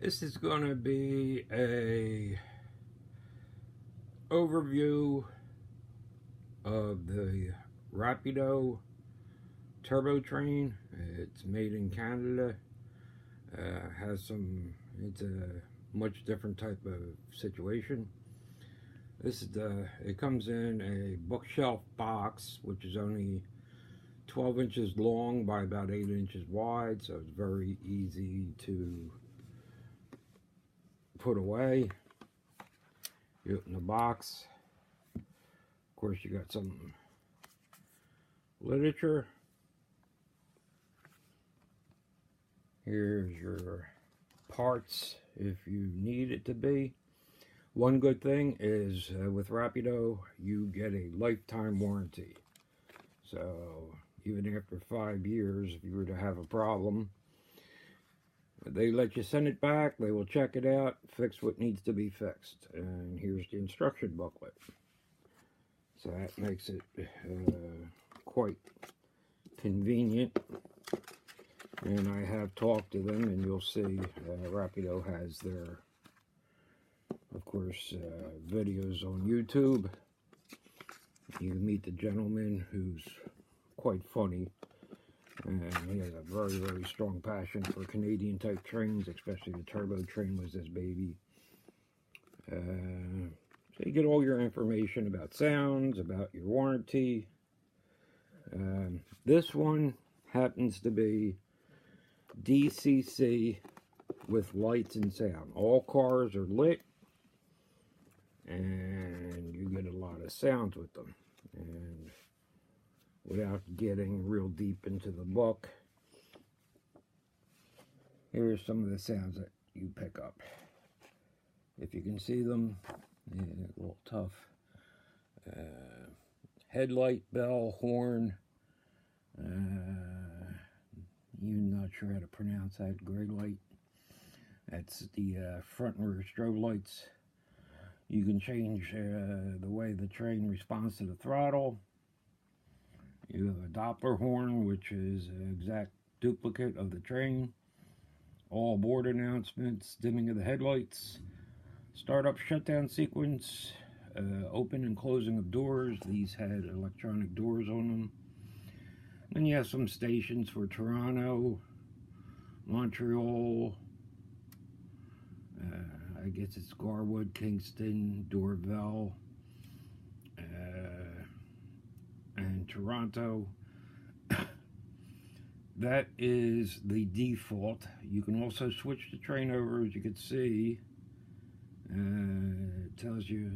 This is going to be a overview of the Rapido turbo train. It's made in Canada. It's a much different type of situation. It comes in a bookshelf box, which is only 12 inches long by about 8 inches wide, so it's very easy to put away. You open the box. Of course, you got some literature. Here's your parts if you need it to be. One good thing is with Rapido, you get a lifetime warranty. So even after 5 years, if you were to have a problem, they let you send it back, they will check it out, fix what needs to be fixed. And here's the instruction booklet. So that makes it quite convenient. And I have talked to them, and you'll see Rapido has their, of course, videos on YouTube. You meet the gentleman who's quite funny. And he has a very, very strong passion for Canadian type trains, especially the turbo train was his baby. So you get all your information about sounds, about your warranty. This one happens to be DCC with lights and sound. All cars are lit, and you get a lot of sounds with them. And without getting real deep into the book, here's some of the sounds that you pick up. If you can see them, yeah, a little tough. Headlight, bell, horn. You're not sure how to pronounce that. Gray light. That's the front and rear strobe lights. You can change the way the train responds to the throttle. You have a Doppler horn, which is an exact duplicate of the train. All board announcements, dimming of the headlights, startup shutdown sequence, open and closing of doors. These had electronic doors on them. Then you have some stations for Toronto, Montreal, I guess it's Garwood, Kingston, Dorval, and Toronto. That is the default. You can also switch the train over, as you can see. It tells you,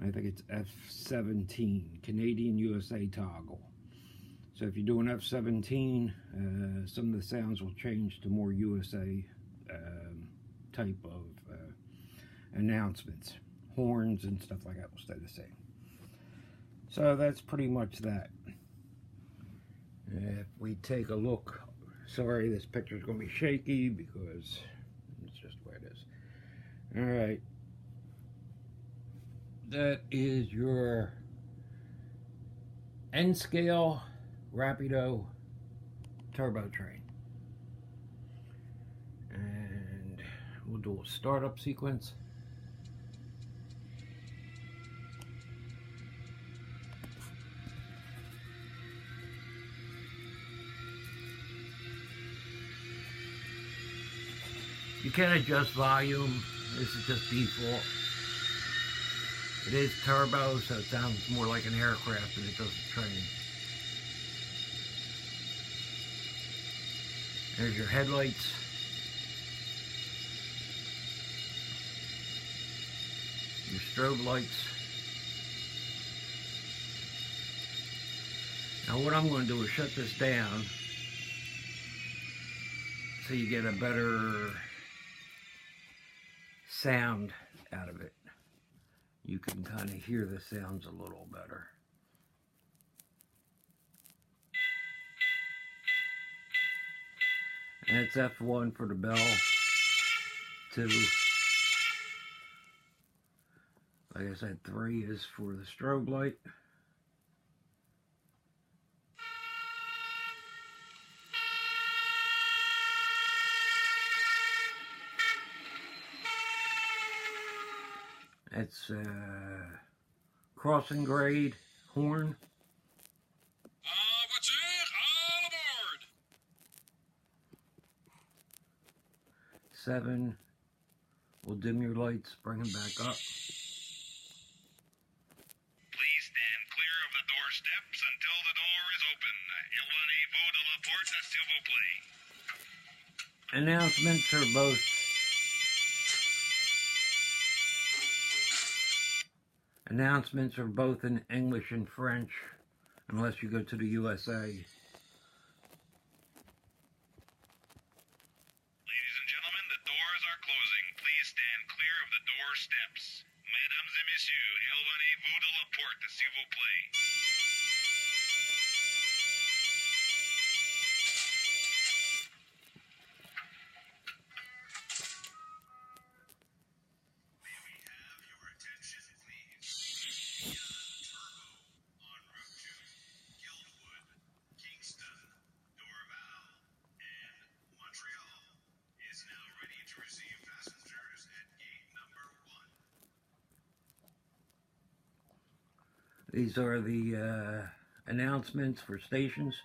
I think it's F17, Canadian USA toggle. So if you do an F17, some of the sounds will change to more USA type of announcements. Horns and stuff like that will stay the same. So that's pretty much that. If we take a look, sorry this picture is going to be shaky because it's just the way it is. Alright. That is your N-scale Rapido turbo train. And we'll do a startup sequence. You can adjust volume. This is just default. It is turbo, so it sounds more like an aircraft than it does a train. There's your headlights. Your strobe lights. Now what I'm going to do is shut this down so you get a better sound out of it. You can kind of hear the sounds a little better. And it's F1 for the bell, 2. Like I said, 3 is for the strobe light. It's crossing grade horn. All aboard! 7 will dim your lights, bring them back up. Please stand clear of the door steps until the door is open. Éloignez-vous de la porte, s'il vous plaît. Announcements are both in English and French, unless you go to the USA. Ladies and gentlemen, the doors are closing. Please stand clear of the door steps. Mesdames et messieurs, éloignez-vous de la porte, s'il vous plaît. May we have your attention, please? Turbo en route to Guildwood, Kingston, Dorval, and Montreal is now ready to receive passengers at gate number 1. These are the announcements for stations.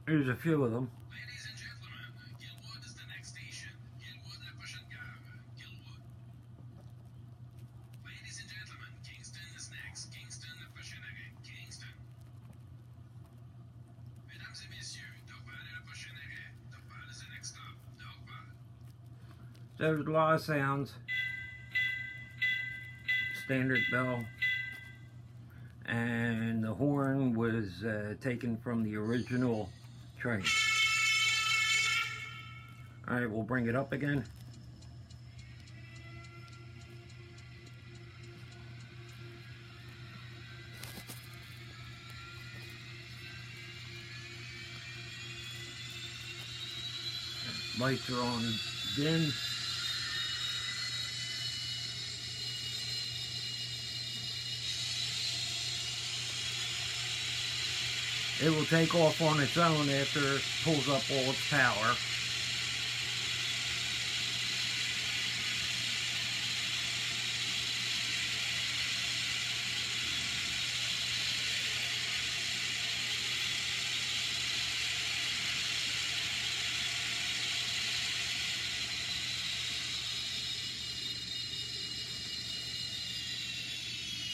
There's a few of them. Ladies and gentlemen, Guildwood is the next station. Guildwood la prochaine gare. Guildwood. Ladies and gentlemen, Kingston is next. Kingston la prochaine arrêt. Kingston. Mesdames et messieurs, Dorval est la prochaine arrêt. Dorval is the next stop. Dorval. There's a lot of sounds. Standard bell. And the horn was taken from the original train. Alright, we'll bring it up again. Lights are on dim. It will take off on its own after it pulls up all its power.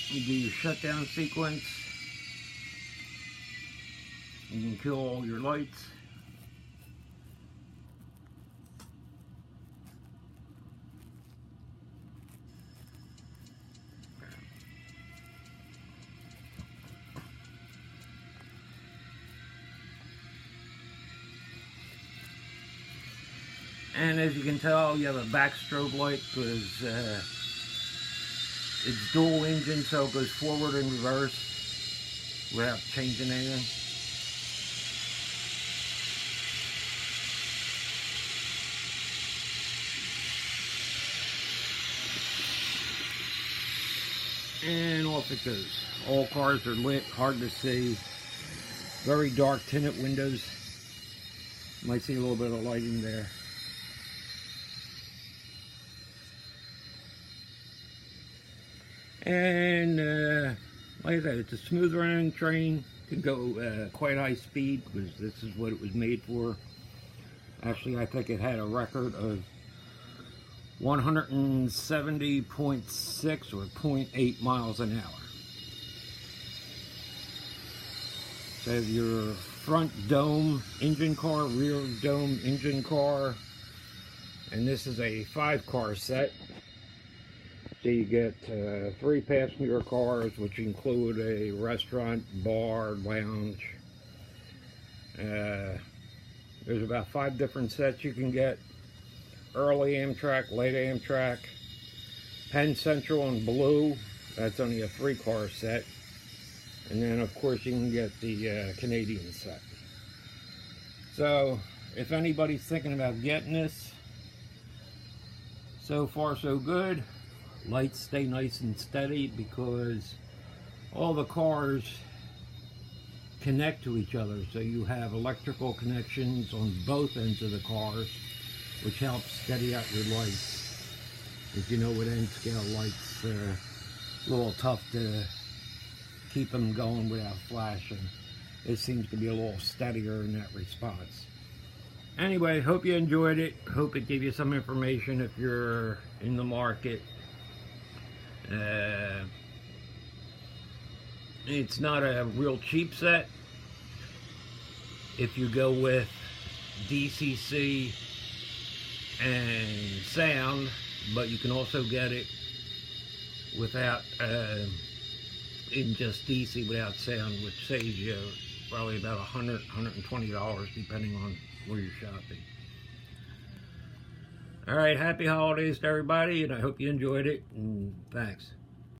You do your shutdown sequence. You can kill all your lights. And as you can tell, you have a backstrobe light because it's dual engine, so it goes forward and reverse without changing anything. And off it goes. All cars are lit, hard to see. Very dark tinted windows. You might see a little bit of lighting there. And like I said, it's a smooth running train. Can go quite high speed because this is what it was made for. Actually, I think it had a record of 170.6 or 0.8 miles an hour. So your front dome engine car, rear dome engine car, and this is a 5-car set. So you get 3 passenger cars, which include a restaurant, bar, lounge. There's about 5 different sets you can get. Early Amtrak, late Amtrak, Penn Central and Blue, that's only a 3-car set. And then of course you can get the Canadian set. So if anybody's thinking about getting this, So far so good. Lights stay nice and steady because all the cars connect to each other, so you have electrical connections on both ends of the cars, which helps steady out your lights. As you know, with end scale lights, a little tough to keep them going without flashing. It seems to be a little steadier in that response. Anyway, hope you enjoyed it. Hope it gave you some information if you're in the market. It's not a real cheap set. If you go with DCC and sound, but you can also get it without, in just DC without sound, which saves you probably about $100, $120 depending on where you're shopping. Alright, happy holidays to everybody, and I hope you enjoyed it, and thanks.